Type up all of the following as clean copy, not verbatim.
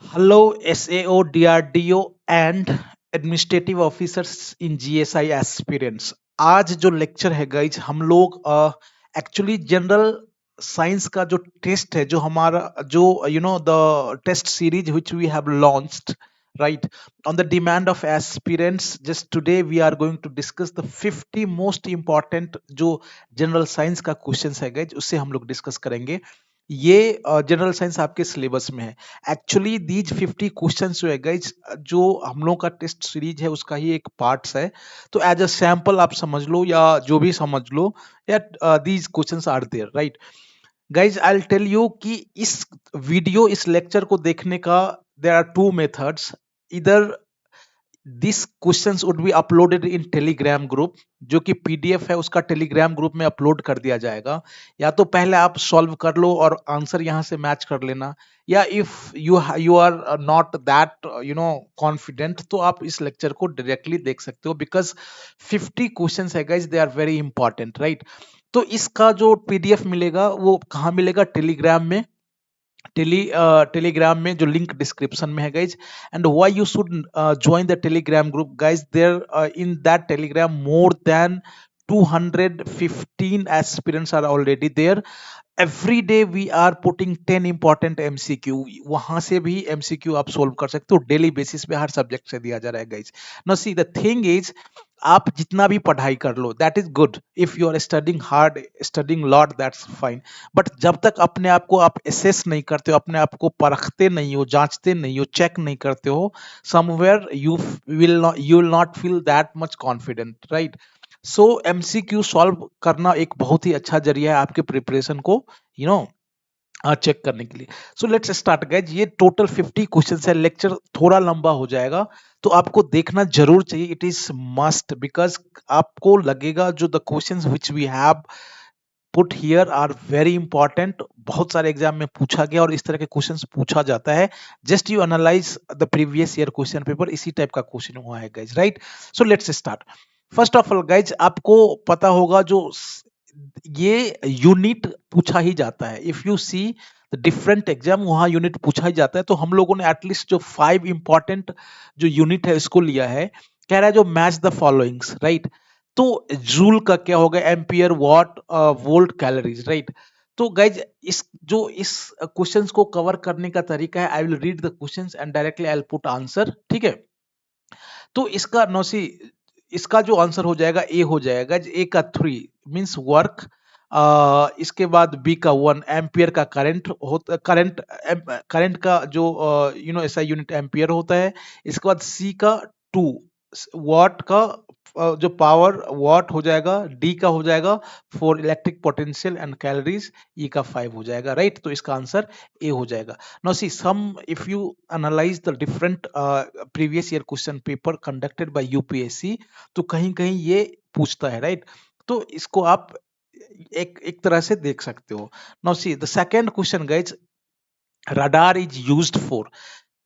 Hello, SAO, DRDO and administrative officers in GSI aspirants. आज जो lecture है guys, हम लोग एक्चुअली जनरल साइंस का जो टेस्ट है, जो हमारा जो the test series which we have launched right on the demand of aspirants. Just today we are going to discuss the 50 most important जो जनरल साइंस का क्वेश्चन है गाइज, उससे हम लोग डिस्कस करेंगे। ये जनरल साइंस आपके सिलेबस में है। एक्चुअली दीज 50 क्वेश्चंस जो है गाइज, जो हम लोग का टेस्ट सीरीज है उसका ही एक पार्ट्स है। तो एज अ सैंपल आप समझ लो या जो भी समझ लो, या these questions are there right. Guys I will tell you कि इस लेक्चर को देखने का देयर आर टू मेथड्स। इधर this questions would be uploaded in Telegram group, जो कि पीडीएफ है उसका टेलीग्राम ग्रुप में अपलोड कर दिया जाएगा। या तो पहले आप सॉल्व कर लो और आंसर यहां से मैच कर लेना, या if you are not that confident, तो आप इस लेक्चर को डायरेक्टली देख सकते हो, बिकॉज 50 क्वेश्चंस है guys, they are very important right. तो इसका जो पीडीएफ मिलेगा वो कहाँ मिलेगा? टेलीग्राम में। टेलीग्राम में जो लिंक डिस्क्रिप्शन में है guys. And why you should join the Telegram group guys, there in that Telegram more than 215 aspirants are already there. Every day we are putting 10 important MCQ, वहां से भी MCQ आप solve कर सकते हो। Daily basis पे हर subject से दिया जा रहा है guys. No see the thing is, आप जितना भी पढ़ाई कर लो that is good. If you are studying hard, studying lot, that's fine. But जब तक अपने आप को आप एसेस नहीं करते हो, अपने आप को परखते नहीं हो, जांचते नहीं हो, चेक नहीं करते हो, somewhere you will not feel that much confident right. So MCQ solve करना एक बहुत ही अच्छा जरिया है आपके प्रिपरेशन को चेक करने के लिए। So let's start guys. ये टोटल 50 क्वेश्चंस है। लेक्चर थोड़ा लंबा हो जाएगा, तो आपको देखना जरूर चाहिए। इट इज मस्ट, बिकॉज आपको लगेगा जो the questions which we have put here are very important. बहुत सारे एग्जाम में पूछा गया और इस तरह के क्वेश्चंस पूछा जाता है। Just you analyse the previous year question paper, इसी टाइप का क्वेश्चन हुआ है guys right. So let's start. First of all guys, आपको पता होगा जो ये यूनिट पूछा ही जाता है। If you see different exam, वहां यूनिट पूछा ही जाता है। तो हम लोगों ने एटलीस्ट जो 5 इंपॉर्टेंट जो यूनिट है इसको लिया है। कह रहा है जो मैच द फॉलोइंग्स राइट। तो जूल का क्या होगा? Ampere, what, volt, calories right. तो गाइज इस क्वेश्चंस को कवर करने का तरीका है, I will read the questions and directly I will put answer, ठीक है। तो इसका नौसी इसका जो आंसर हो जाएगा ए हो जाएगा। ए का 3 मींस वर्क। इसके बाद बी का 1 एम्पियर का करंट होता, करंट का जो ऐसा यूनिट एम्पियर होता है। इसके बाद सी का 2 वॉट का जो पावर वॉट हो जाएगा। डी का हो जाएगा 4 इलेक्ट्रिक पोटेंशियल एंड कैलोरीज। ई का 5 हो जाएगा राइट। तो इसका आंसर ए हो जाएगा। Now see, some if you analyze the different previous year question paper conducted by UPSC, तो कहीं कहीं ये पूछता है राइट। तो इसको आप एक एक तरह से देख सकते हो। Now see the second question guys, radar is used for,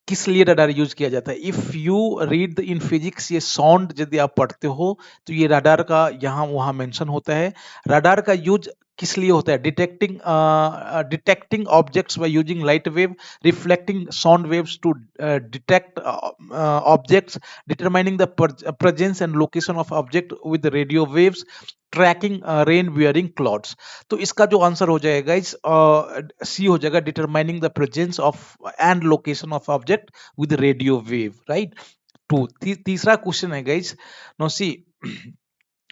किस लिए रडार यूज किया जाता है? If you read in physics, ये साउंड यदि आप पढ़ते हो तो ये रडार का यहाँ वहां मेंशन होता है। रडार का यूज किस लिए होता है? Detecting objects by using light wave, reflecting sound waves to detect objects, determining the presence and location of object with radio waves, tracking rain bearing clouds. तो इसका जो आंसर हो जाएगा इस सी हो जाएगा, determining the presence of and location of object with radio wave right. तीसरा question है गाइज। नो सी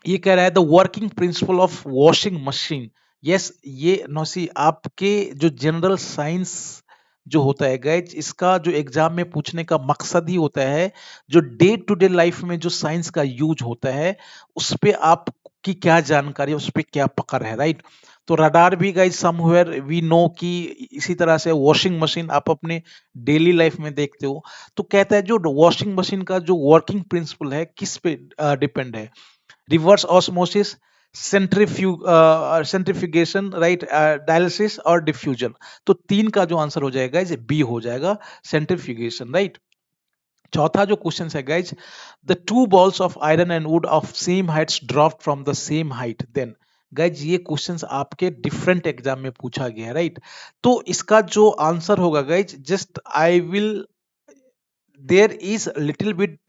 ये कह रहा है the working principle of washing machine. Yes, ये नो सी आपके जो जनरल साइंस जो होता है गाइज, इसका जो एग्जाम में पूछने का मकसद ही होता है जो डे टू डे लाइफ में जो साइंस का यूज होता है उस पे आपकी क्या जानकारी है, उस पे क्या पकड़ है राइट। तो रडार भी गाइज समवेयर वी नो कि इसी तरह से वॉशिंग मशीन आप अपने डेली लाइफ में देखते हो। तो कहता है जो वॉशिंग मशीन का जो वर्किंग प्रिंसिपल है किस पे डिपेंड है? Reverse osmosis, centrifugation right, dialysis और डिफ्यूजन। तो 3 का जो आंसर हो जाएगा इसे बी हो जाएगा, सेंट्रीफ्यूगेशन राइट। चौथा जो क्वेश्चन है guys, the two balls of iron and wood of same heights dropped from the same height, then guys ये क्वेश्चंस आपके डिफरेंट एग्जाम में पूछा गया है राइट। तो इसका जो आंसर होगा guys, just I will there is little bit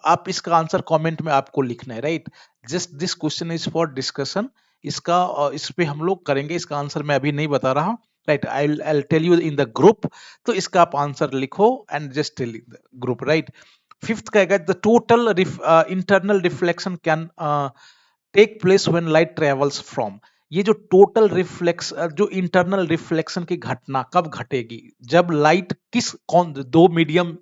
आप इसका आंसर कमेंट में आपको लिखना है, right. Just this question is for discussion. इसका इस पे हम लोग करेंगे, इसका आंसर मैं अभी नहीं बता रहा, right. I tell you in the group. तो इसका आप आंसर लिखो and just tell in the group, right. Fifth का है the total internal reflection can take place when light travels from. ये जो टोटल रिफ्लेक्स जो इंटरनल रिफ्लेक्शन की घटना कब घटेगी, जब लाइट दो मीडियम,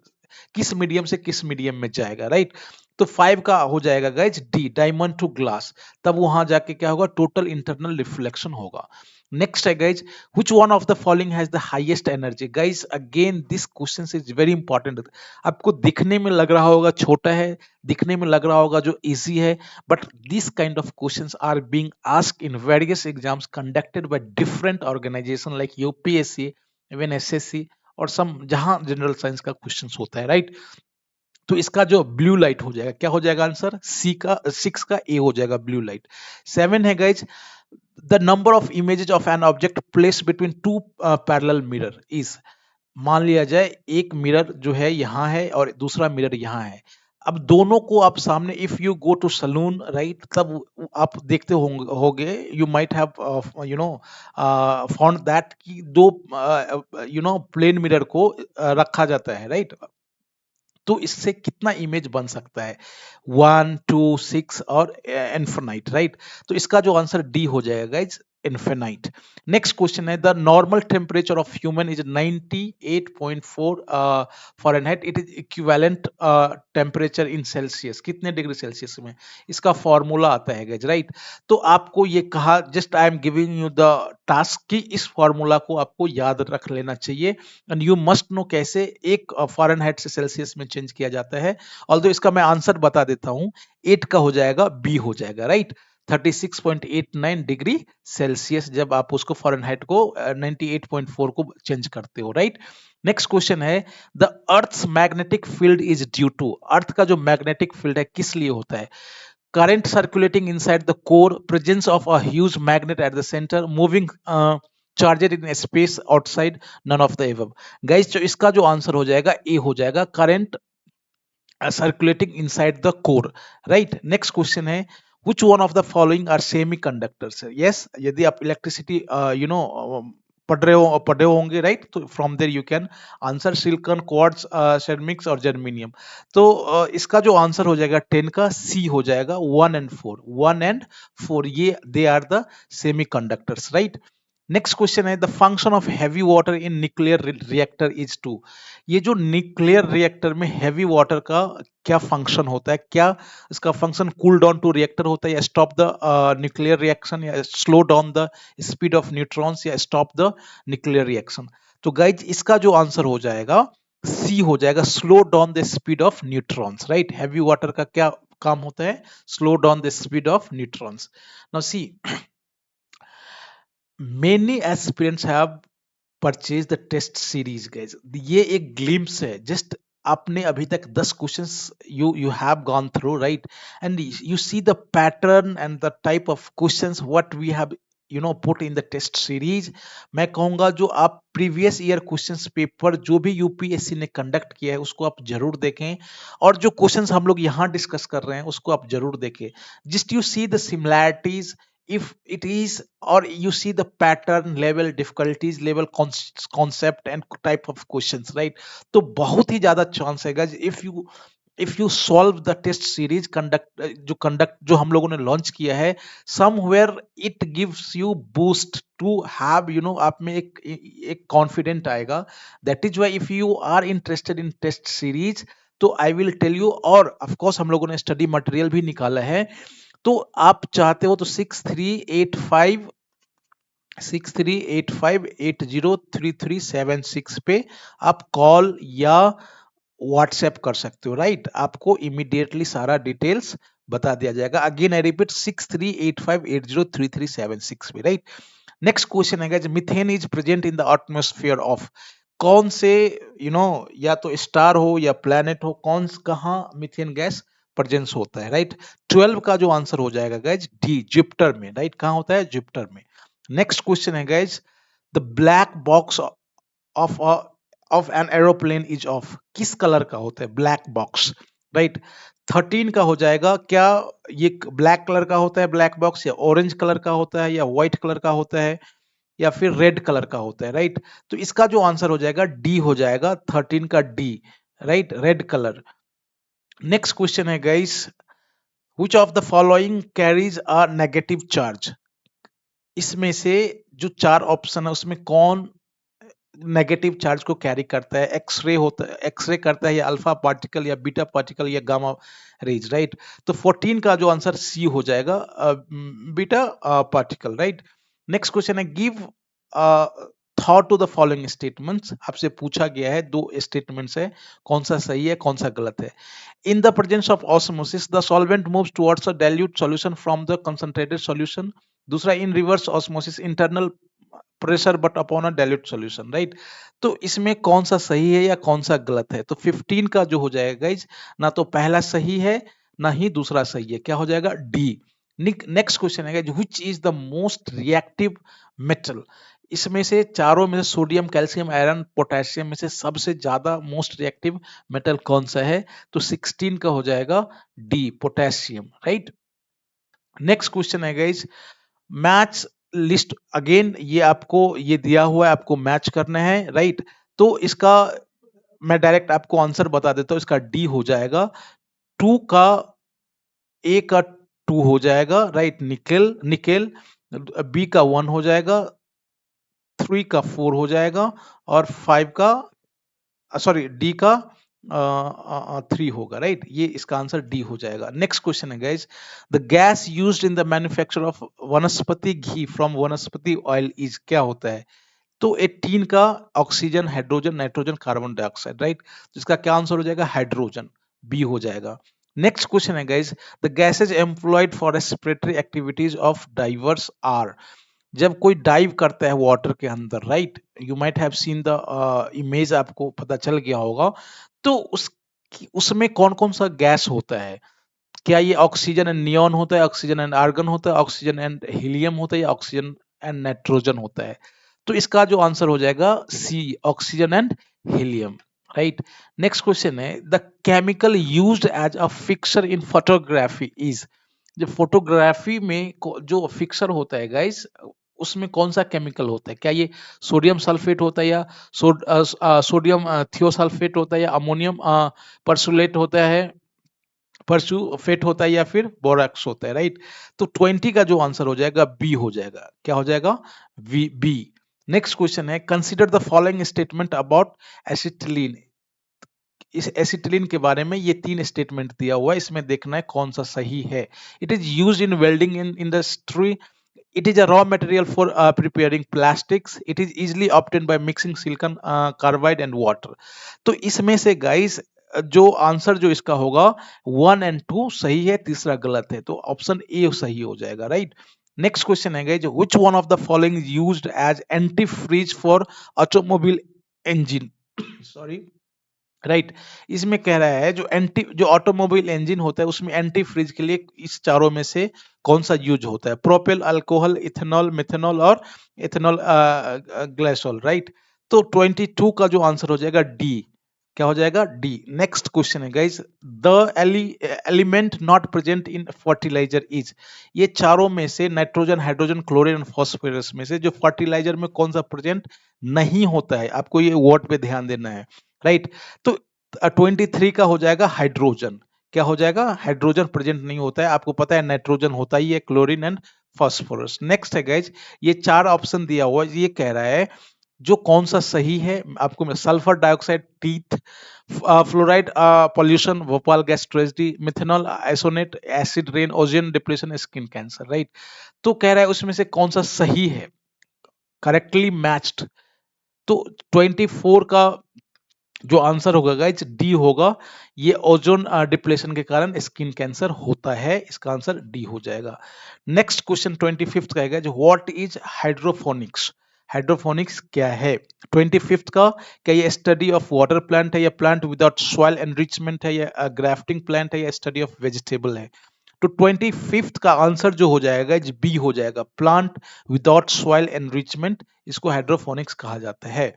किस मीडियम से किस मीडियम में जाएगा, राइट। तो 5 का हो जाएगा guys D, diamond to glass. तब वहां जाके क्या होगा, टोटल इंटरनल रिफ्लेक्शन होगा। नेक्स्ट है guys, which one of the following has the highest energy? Guys, again this question is very important. आपको दिखने में लग रहा होगा छोटा है, दिखने में लग रहा होगा जो इजी है, but these kind of questions are being asked in various exams conducted by different organization like UPSC, even SSC, और सम जहां जनरल साइंस का क्वेश्चंस होता है, राइट। तो इसका जो ब्लू लाइट हो जाएगा, क्या हो जाएगा आंसर, सी का, 6 का ए हो जाएगा ब्लू लाइट। 7 है guys, the number of images of an object place between two parallel mirror is. मान लिया जाए एक मिरर जो है यहाँ है और दूसरा मिरर यहाँ है। अब दोनों को आप सामने, if you go to saloon, right, तब आप देखते होंगे, you might have found that कि दो प्लेन मिरर को रखा जाता है, राइट। तो इससे कितना इमेज बन सकता है, 1 2 6 और इन्फिनाइट, राइट। तो इसका जो आंसर डी हो जाएगा गाइज, इन्फिनाइट। नेक्स्ट क्वेश्चन है the normal temperature of human is 98.4 Fahrenheit, it is equivalent temperature in Celsius, कितने डिग्री सेल्सियस में, इसका फॉर्मूला आता है गाइज, राइट। तो आपको ये कहा, just I am giving you the task कि इस फॉर्मूला को आपको याद रख लेना चाहिए एंड यू मस्ट नो कैसे एक फ़ारेनहाइट से सेल्सियस में चेंज किया जाता है। ऑल्दो इसका मैं आंसर बता देता हूं, 8 का हो जाएगा बी हो जाएगा, राइट। 36.89 डिग्री सेल्सियस जब आप उसको फ़ारेनहाइट को 98.4 को चेंज करते हो, राइट। नेक्स्ट क्वेश्चन है the earth's magnetic field is due to. Earth का जो मैग्नेटिक फील्ड है किस लिए होता है, current circulating inside the core, presence of a huge magnet at the center, moving charged in space outside, none of the above। Guys जो इसका जो आंसर हो जाएगा ए हो जाएगा, current circulating inside the core, right. Next question है which one of the following are semiconductors? yes, यदि आप इलेक्ट्रिसिटी पढ़ रहे होंगे, राइट, तो from there you can answer silicon, quartz, ceramics और जर्मेनियम। तो इसका जो आंसर हो जाएगा 10 का सी हो जाएगा, 1 and 4 ये they are the semiconductors, right. Next question है the function of heavy water in nuclear reactor is to. ये जो न्यूक्लियर रिएक्टर में हैवी वाटर का क्या फंक्शन होता है, क्या इसका function cool down to reactor होता है, या स्टॉप द न्यूक्लियर रिएक्शन, या slow down the speed of neutrons, या स्टॉप द न्यूक्लियर रिएक्शन। तो गाइज इसका जो आंसर हो जाएगा सी हो जाएगा, slow down the speed of neutrons, right. Heavy water का क्या काम होता है, slow down the speed of neutrons. Now see, many aspirants have purchase the test series guys. ये एक ग्लिम्स है, जस्ट आपने अभी तक 10 questions you have gone through, right, and you see the pattern and the type of questions what we have put in the test series. मैं कहूंगा जो आप प्रीवियस ईयर क्वेश्चंस पेपर जो भी यूपीएससी ने कंडक्ट किया है उसको आप जरूर देखें, और जो क्वेश्चंस हम लोग यहाँ डिस्कस कर रहे हैं उसको आप जरूर देखें। Just you see the similarities, if it is, or you see the pattern level, difficulties level, concept and type of questions, right। तो बहुत ही ज्यादा चांस है guys, if you solve the test series conduct जो हम लोगों ने launch किया है, somewhere it gives you boost to have आप में एक कॉन्फिडेंट आएगा। that is why if you are interested in test series, तो I will tell you, और of course हम लोगों ने स्टडी मटेरियल भी निकाला है। तो आप चाहते हो तो 6385 पे आप कॉल या व्हाट्सएप कर सकते हो, राइट। आपको इमीडिएटली सारा डिटेल्स बता दिया जाएगा। अगेन आई रिपीट, 6385803376 पे, राइट। नेक्स्ट क्वेश्चन है, methane is present in the atmosphere of. कौन से या तो स्टार हो या प्लैनेट हो, कहाँ मीथेन गैस प्रेजेंस होता है, राइट। 12 का जो आंसर हो जाएगा गाइज डी, जुपिटर में, राइट। कहाँ होता है, जुपिटर में। नेक्स्ट क्वेश्चन है guys the black box of of an aeroplane is of, किस कलर का होता है? Black box, right. 13 का हो जाएगा, क्या ये ब्लैक कलर का होता है ब्लैक बॉक्स, या ऑरेंज कलर का होता है, या व्हाइट कलर का होता है, या फिर रेड कलर का होता है, राइट। तो इसका जो आंसर हो जाएगा डी हो जाएगा, 13 का D, right, red colour. Next question है guys, which of the following carries a negative charge? इसमें से जो चार ऑप्शन है उसमें कौन नेगेटिव चार्ज को कैरी करता है? एक्सरे होता है, एक्सरे करता है, या अल्फा पार्टिकल, या बीटा पार्टिकल, या गामा रेज, राइट। तो 14 का जो आंसर सी हो जाएगा, beta particle, right. Next question है, give thought to the following statements. आपसे पूछा गया है, दो स्टेटमेंट्स है, कौन सा सही है कौन सा गलत है। In the presence of osmosis the solvent moves towards a dilute solution from the concentrated solution. दूसरा, in reverse osmosis internal pressure but upon a dilute solution, right. तो इसमें कौन सा सही है या कौन सा गलत है? तो 15 का जो हो जाएगा गाइज, ना तो पहला सही है ना ही दूसरा सही है, क्या हो जाएगा? डी। नेक्स्ट क्वेश्चन है guys, which is the most reactive metal? इसमें से चारों में से सोडियम, कैल्शियम, आयरन, पोटेशियम में से सबसे ज्यादा मोस्ट रिएक्टिव मेटल कौन सा है? तो 16 का हो जाएगा D, potassium, right. Next question है गाइज, मैच लिस्ट। अगेन ये आपको ये दिया हुआ है, आपको मैच करना है, राइट। तो इसका मैं डायरेक्ट आपको आंसर बता देता हूं, इसका डी हो जाएगा। टू का ए का 2 हो जाएगा, राइट, निकेल निकेल। बी का 1 हो जाएगा, 3 का 4 हो जाएगा, और 5 का, सॉरी, डी का 3 होगा, राइट। ये इसका आंसर डी हो जाएगा। नेक्स्ट क्वेश्चन है guys, the gas used in the manufacture of वनस्पति घी फ्रॉम वनस्पति ऑयल इज, क्या होता है? तो 18 का oxygen, hydrogen, nitrogen, carbon dioxide, right. तो इसका क्या आंसर हो जाएगा? हाइड्रोजन, बी हो जाएगा। नेक्स्ट क्वेश्चन है guys, the gases employed for respiratory activities of divers are. जब कोई डाइव करता है वाटर के अंदर, right, you might have seen the image, आपको पता चल गया होगा। तो उसमें कौन कौन सा गैस होता है? क्या ये ऑक्सीजन एंड नियॉन होता है, ऑक्सीजन एंड आर्गन होता है, ऑक्सीजन एंड हीलियम होता है, या ऑक्सीजन एंड नाइट्रोजन होता है? तो इसका जो आंसर हो जाएगा C, oxygen and helium, right. Next question है, the chemical used as a fixer in photography is. जो फोटोग्राफी में जो फिक्सर होता है गाइस, उसमें कौन सा केमिकल होता है? क्या ये सोडियम सल्फेट होता है, या सोडियम थियोसल्फेट होता है, या अमोनियम परसुलेट होता है, परसुफेट होता है, या फिर बोरॉक्स होता है, राइट। तो 20 का जो आंसर हो जाएगा बी हो जाएगा, क्या हो जाएगा? बी। नेक्स्ट क्वेश्चन है, consider the following statement about acetylene. इस एसिटिलीन के बारे में ये 3 स्टेटमेंट दिया हुआ है, इसमें देखना है कौन सा सही है। It is used in welding in industry. It is a raw material for preparing plastics. It is easily obtained by mixing silicon carbide and water. तो इसमें से गाइस जो आंसर जो इसका होगा 1 एंड 2 सही है, तीसरा गलत है, तो ऑप्शन ए सही हो जाएगा, राइट। नेक्स्ट क्वेश्चन है guys, which one of the following is used as anti freeze for automobile engine? Sorry, right. इसमें कह रहा है जो ऑटोमोबाइल इंजन होता है उसमें एंटी फ्रीज के लिए इस चारों में से कौन सा यूज होता है? प्रोपेल, अल्कोहल, इथेनॉल, मिथेनॉल, और इथेनॉल ग्लाइसोल, राइट। तो 22 का जो आंसर हो जाएगा डी, क्या हो जाएगा? डी। नेक्स्ट क्वेश्चन है guys, the element not present in fertilizer is. ये चारों में से नाइट्रोजन, हाइड्रोजन, क्लोरीन और फास्फोरस में से जो फर्टिलाइजर में कौन सा प्रेजेंट नहीं होता है? आपको ये वर्ड पे ध्यान देना है, राइट। तो 23 का हो जाएगा हाइड्रोजन, क्या हो जाएगा? हाइड्रोजन प्रेजेंट नहीं होता है, आपको पता है नाइट्रोजन होता ही है, क्लोरीन एंड फास्फोरस। नेक्स्ट है गाइज, ये 4 ऑप्शन दिया हुआ है, ये कह रहा है जो कौन सा सही है आपको। Sulphur dioxide teeth, fluoride pollution, Bhopal gas tragedy, methanol isonate, acid rain, ozone depletion, skin cancer, right. तो कह रहा है उसमें से कौन सा सही है, करेक्टली मैच्ड। तो 24 का जो आंसर होगा गाइज डी होगा, ये ओजोन डिप्लेशन के कारण स्किन कैंसर होता है, इसका आंसर डी हो जाएगा। नेक्स्ट क्वेश्चन 25th का है, जो व्हाट इज हाइड्रोफोनिक्स? हाइड्रोफोनिक्स क्या है? 25th का, क्या ये स्टडी ऑफ वाटर प्लांट है, या प्लांट विदाउट सॉइल एनरिचमेंट है, या ग्राफ्टिंग प्लांट है, या स्टडी ऑफ वेजिटेबल है? तो 25th का आंसर जो हो जाएगा बी हो जाएगा, प्लांट विदाउट सॉइल एनरिचमेंट, इसको हाइड्रोफोनिक्स कहा जाता है।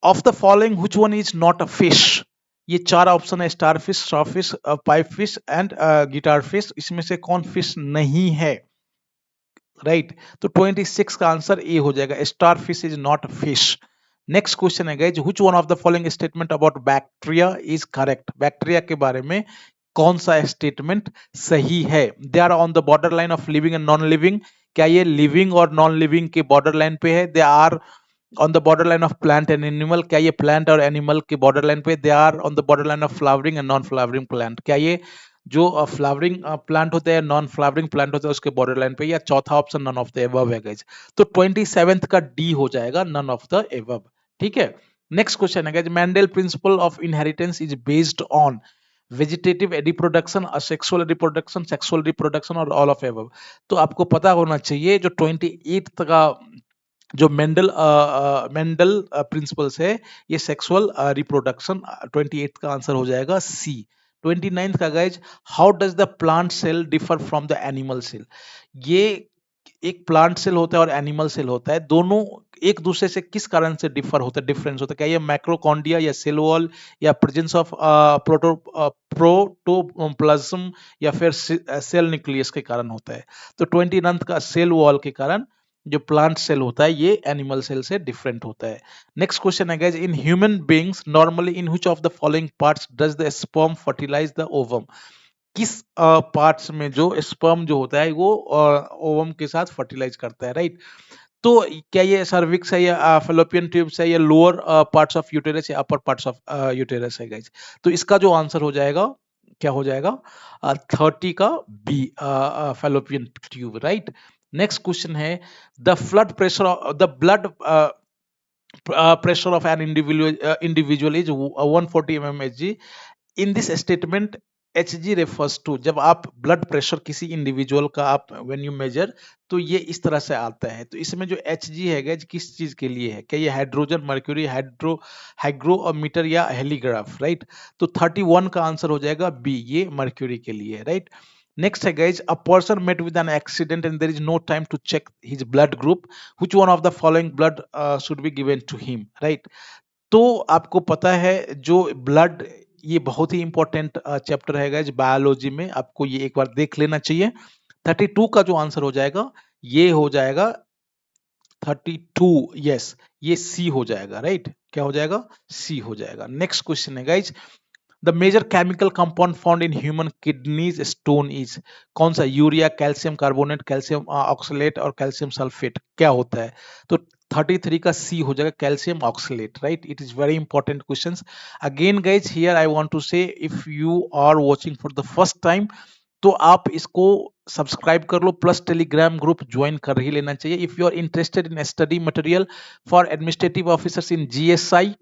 Of the following which one is not a fish? ये चार ऑप्शन है, star fish, star fish, pipe fish and guitar fish. इसमें से कौन फिश नहीं है? राइट तो 26 का आंसर ए हो जाएगा, star fish is not fish. Next question है guys, which one of the following statement about bacteria is correct? Bacteria के बारे में कौन सा स्टेटमेंट सही है? They are on the border line of living and non living. क्या ये लिविंग और नॉन लिविंग के बॉर्डर लाइन पे है? They are on the border line of plant and animal. क्या ये प्लांट और एनिमल के बॉर्डर लाइन पे? They are on the border line of flowering and non flowering plant. क्या ये जो फ्लावरिंग प्लांट होते हैं, नॉन फ्लावरिंग प्लांट होते हैं, उसके बॉर्डर लाइन पे? या चौथा option none of the above है गाइज। तो 27th का डी हो जाएगा, नन ऑफ द एबव। ठीक है, नेक्स्ट क्वेश्चन है guys, Mendel principle of inheritance is based on vegetative reproduction, asexual reproduction, sexual reproduction और ऑल ऑफ एबव। तो आपको पता होना चाहिए जो 28th का जो मेंडल प्रिंसिपल्स है, ये सेक्सुअल रिप्रोडक्शन। 28th का आंसर हो जाएगा सी। 29th का guys, how does the plant cell differ from the animal cell? ये एक प्लांट सेल होता है और एनिमल सेल होता है, दोनों एक दूसरे से किस कारण से डिफर होता है, डिफरेंस होता है? क्या ये माइक्रोकॉन्ड्रिया या सेल वॉल या प्रेजेंस ऑफ प्रोटोप्लाज्म या फिर सेल न्यूक्लियस के कारण होता है? तो 29th का सेल वॉल के कारण जो प्लांट सेल होता है ये एनिमल सेल से डिफरेंट होता है। नेक्स्ट क्वेश्चन है guys, in human beings normally in which of the following parts does the sperm fertilize the ovum? किस पार्ट्स में जो स्पर्म जो होता है वो ओवम के साथ फर्टिलाइज करता है? राइट तो क्या ये सर्विक्स है या फेलोपियन ट्यूब्स है या लोअर पार्ट्स ऑफ यूटेरस या अपर पार्ट्स ऑफ यूटेरस है गाइस? तो इसका जो आंसर हो जाएगा, क्या हो जाएगा? 30 का B, fallopian tube. Right next question है, the flood pressure the blood pressure of an individual is 140 mmHg. In this statement Hg refers to, जब आप ब्लड प्रेशर किसी इंडिविजुअल का आप व्हेन यू मेजर तो ये इस तरह से आता है। तो इसमें जो Hg है गाइस किस चीज के लिए है? क्या ये हाइड्रोजन, मर्क्यूरी, हाइग्रोमीटर या हेलीग्राफ? राइट तो 31 का आंसर हो जाएगा बी, ये मर्क्यूरी के लिए है। राइट नेक्स्ट है guys, a person met with an accident and there is no time to check his blood group, which one of the following blood should be given to him? Right तो आपको पता है जो blood, ये बहुत ही important chapter है guys biology में, आपको ये एक बार देख लेना चाहिए। 32 का जो आंसर हो जाएगा ये हो जाएगा 32, यस ये सी हो जाएगा। राइट क्या हो जाएगा? सी हो जाएगा। नेक्स्ट क्वेश्चन है guys, the major chemical compound found in human kidneys stone is? कौन सा? Urea, calcium carbonate, calcium oxalate और कैल्शियम सल्फेट क्या होता है? तो 33 का सी हो जाएगा, calcium oxalate. Right it is very important questions. Again guys here I want to say, if you are watching for the first time तो आप इसको सब्सक्राइब कर लो, प्लस टेलीग्राम ग्रुप ज्वाइन कर ही लेना चाहिए। If you are interested in study material for administrative officers in GSI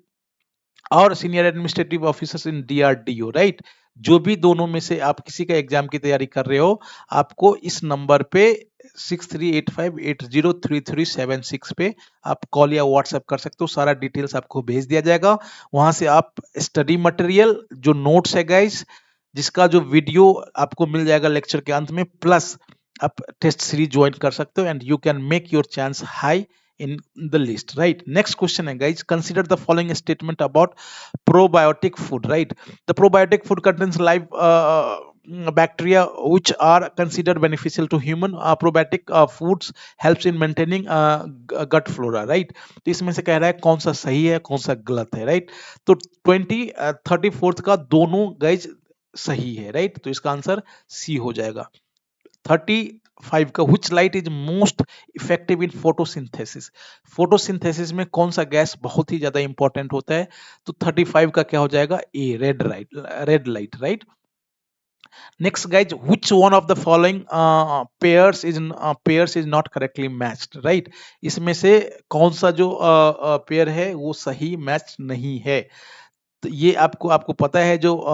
और senior administrative officers in DRDO, right जो भी दोनों में से आप किसी का एग्जाम की तैयारी कर रहे हो, आपको इस नंबर पे 6385803376 पे आप कॉल या व्हाट्सएप कर सकते हो। सारा डिटेल्स आपको भेज दिया जाएगा। वहां से आप स्टडी मटेरियल जो नोट्स है गाइस, जिसका जो वीडियो आपको मिल जाएगा लेक्चर के अंत में, प्लस आप टेस्ट सीरीज ज्वाइन कर सकते हो and you can make your chance high in the list. Right next question है guys, consider the following statement about probiotic food. Right the probiotic food contains live bacteria which are considered beneficial to human. Probiotic foods helps in maintaining gut flora. Right तो इसमें से कह रहा है कौन सा सही है कौन सा गलत है? राइट तो 34th का दोनों गाइज सही है। राइट तो इसका आंसर सी हो जाएगा। 35 का, which light is most effective in photosynthesis? Photosynthesis में कौन सा गैस बहुत ही ज्यादा इंपॉर्टेंट होता है? तो 35 का क्या हो जाएगा? A, red light. Red light. Right next guys, which one of the following pairs is not correctly matched? Right इसमें से कौन सा जो पेयर है वो सही मैच नहीं है? तो ये आपको पता है जो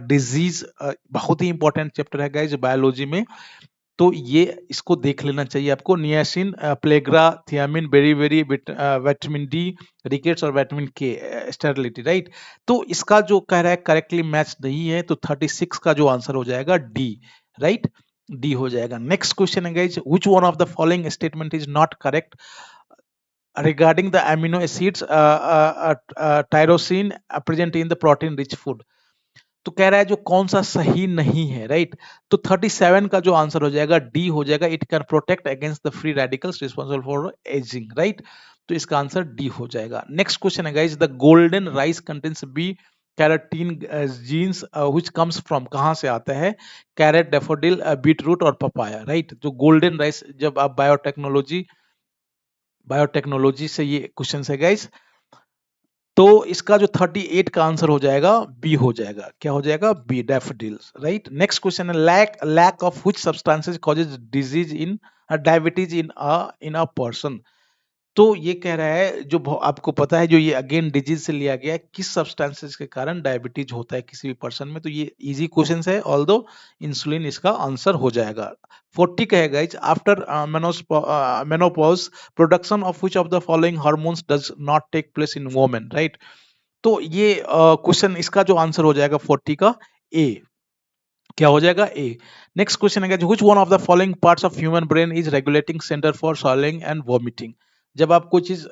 डिजीज बहुत ही इंपॉर्टेंट चैप्टर है गाइज बायोलॉजी में, तो ये इसको देख लेना चाहिए आपको। Niacin, pellagra, thiamine, beri, vitamin D, rickets और विटामिन के, स्टेरिलिटी। राइट तो इसका जो कह रहा है करेक्टली मैच नहीं है, तो 36 का जो आंसर हो जाएगा डी। राइट डी हो जाएगा। नेक्स्ट क्वेश्चन है guys, which one of the following statement is not correct? regarding the amino acids tyrosine present in the protein rich food. तो कह रहा है जो कौन सा सही नहीं है, राइट? तो 37 का जो आंसर हो जाएगा डी हो जाएगा, it can protect against the free radicals responsible for ageing, right? तो इसका आंसर डी हो जाएगा। नेक्स्ट क्वेश्चन है guys, the golden rice contains beta carotene genes which comes from, कहां से आता है? कैरेट, डेफोडिल, बीट रूट और पपाया, राइट? जो गोल्डन राइस, जब आप बायोटेक्नोलॉजी से ये क्वेश्चन है गाइस, तो इसका जो 38 का आंसर हो जाएगा बी हो जाएगा। क्या हो जाएगा? B, daffodils, right? Next question है, lack of which substances causes disease in diabetes in a person. तो ये कह रहा है, जो आपको पता है, जो ये अगेन डिजीज से लिया गया है, किस सब्सटेंसेस के कारण डायबिटीज होता है किसी भी पर्सन में। तो ये इजी क्वेश्चन है, ऑल्दो इंसुलिन इसका आंसर हो जाएगा। 40 कहेगा, after menopause production of which of the following hormones does not take place in women, right? तो ये क्वेश्चन, इसका जो आंसर हो जाएगा 40 का ए। क्या हो जाएगा? ए। नेक्स्ट क्वेश्चन है, which one of the following parts of human brain is regulating centre for swallowing and vomiting. जब आप कोई चीज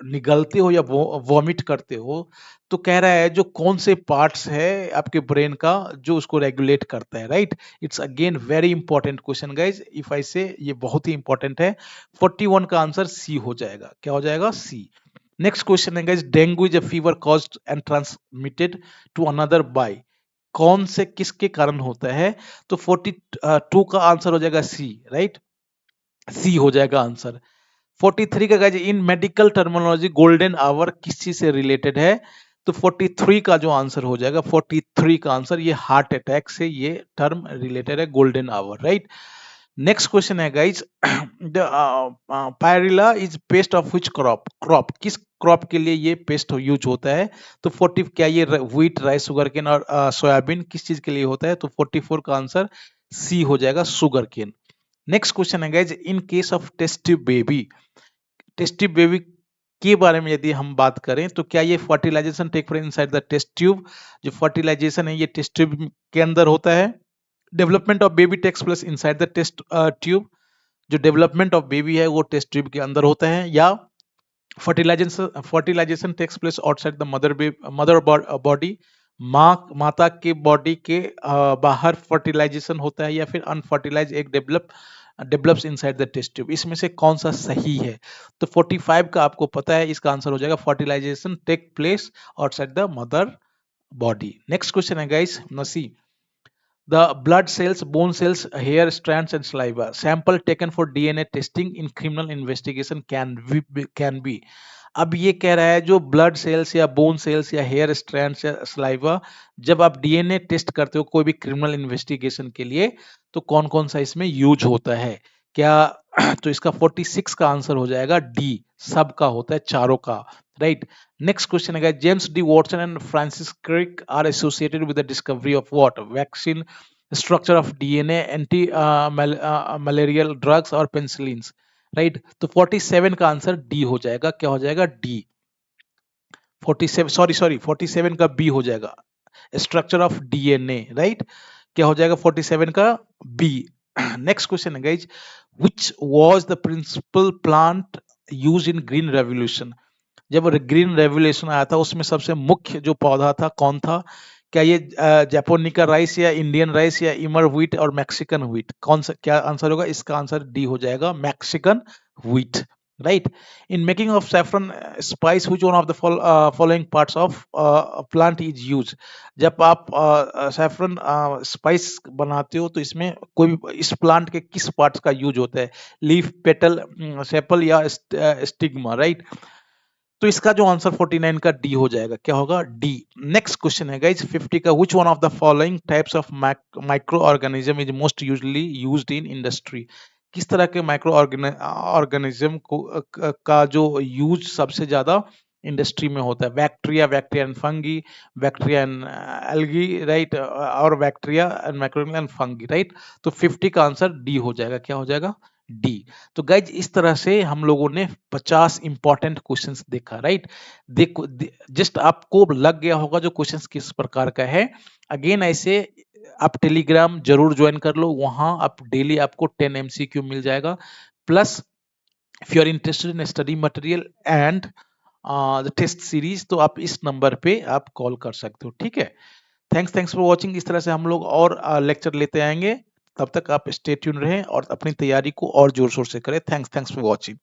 निगलते हो या वॉमिट करते हो, तो कह रहा है जो कौन से पार्ट्स है आपके ब्रेन का जो उसको रेगुलेट करता है, right? It's again very important question guys, if I से ये बहुत ही इंपॉर्टेंट है। 41 का आंसर सी हो जाएगा। क्या हो जाएगा? सी। नेक्स्ट क्वेश्चन है guys, dengue is a fever caused and transmitted to another by, कौन से किसके कारण होता है? तो 42 का आंसर हो जाएगा सी, राइट? सी हो जाएगा आंसर। 43 का गाइज, इन मेडिकल टर्मिनोलॉजी गोल्डन आवर किस चीज से रिलेटेड है? तो 43 का जो आंसर हो जाएगा, 43 का आंसर, ये हार्ट अटैक से ये टर्म रिलेटेड है, golden hour, right? Next question है guys, the pyrilla is pest of which crop किस क्रॉप के लिए ये पेस्ट यूज होता है? तो 40, क्या ये व्हीट, राइस, शुगरकेन और सोयाबीन किस चीज के लिए होता है? तो 44 का आंसर सी हो जाएगा, शुगरकेन। नेक्स्ट क्वेश्चन है guys, in case of test tube baby के बारे में यदि हम बात करें, तो क्या ये fertilization take place inside the test tube? जो फर्टिलाइजेशन है ये टेस्ट ट्यूब के अंदर होता है। Development of baby takes place inside the test tube, जो डेवलपमेंट ऑफ बेबी है वो टेस्ट ट्यूब के अंदर होता है। या fertilization takes place outside the mother body, माता के बॉडी के बाहर फर्टिलाइजेशन होता है, या फिर unfertilize egg develops inside the test tube. इसमें से कौन सा सही है? तो 45 का आपको पता है, इसका आंसर हो जाएगा fertilization take place outside the mother body. Next question है गाइस, नसी, the blood cells, bone cells, hair strands and saliva sample taken for DNA testing in criminal investigation can be। अब ये कह रहा है जो ब्लड सेल्स या bone cells या हेयर स्ट्रैंड्स या सलाइवा, जब आप डीएनए टेस्ट करते हो कोई भी क्रिमिनल इन्वेस्टिगेशन के लिए, तो कौन कौन सा इसमें यूज होता है? क्या तो इसका 46 का आंसर हो जाएगा डी, सब का होता है, चारों का, राइट? नेक्स्ट क्वेश्चन है, James D Watson and Francis Crick are associated with the discovery of what? Vaccine, structure of DNA, anti malarial drugs और पेंसिलिन्स, राइट? तो 47 का आंसर डी हो जाएगा। क्या हो जाएगा? डी। 47, सॉरी 47 का बी हो जाएगा, स्ट्रक्चर ऑफ डीएनए, राइट? क्या हो जाएगा 47 का? बी। नेक्स्ट क्वेश्चन है guys, which was the principal plant used in green revolution? जब ग्रीन रेवोल्यूशन आया था उसमें सबसे मुख्य जो पौधा था कौन था? क्या ये जापोनिका राइस या इंडियन राइस या इमर व्हीट और मैक्सिकन व्हीट, कौन सा क्या आंसर होगा? इसका आंसर डी हो जाएगा, Mexican wheat, right? In making of saffron spice which one of the following parts of plant is use? जब आप सैफरन स्पाइस बनाते हो तो इसमें कोई भी इस प्लांट के किस पार्ट्स का यूज होता है? लीफ, पेटल, सेपल या स्टिग्मा, राइट? तो इसका जो आंसर 49 का डी हो जाएगा। क्या होगा? डी। नेक्स्ट क्वेश्चन है गाइस 50 का, which one of the following types of micro organism is most usually used in industry? किस तरह के माइक्रो ऑर्गेनिज्म का जो यूज सबसे ज्यादा इंडस्ट्री में होता है? Bacteria and fungi, bacteria and algae, right? और bacteria and microbial and fungi, right? तो 50 का आंसर डी हो जाएगा। क्या हो जाएगा? डी। तो गाइज इस तरह से हम लोगों ने 50 इंपॉर्टेंट क्वेश्चंस देखा, राइट? देखो, जस्ट आपको लग गया होगा जो क्वेश्चंस किस प्रकार का है। अगेन ऐसे आप टेलीग्राम जरूर ज्वाइन कर लो, वहां आप डेली आपको 10 MCQ मिल जाएगा, plus if you are interested in study material and the test series, तो आप इस नंबर पे आप कॉल कर सकते हो, ठीक है। Thanks for watching. इस तरह से हम लोग और लेक्चर लेते आएंगे। तब तक आप स्टे ट्यून रहें और अपनी तैयारी को और जोर शोर से करें। Thanks for watching.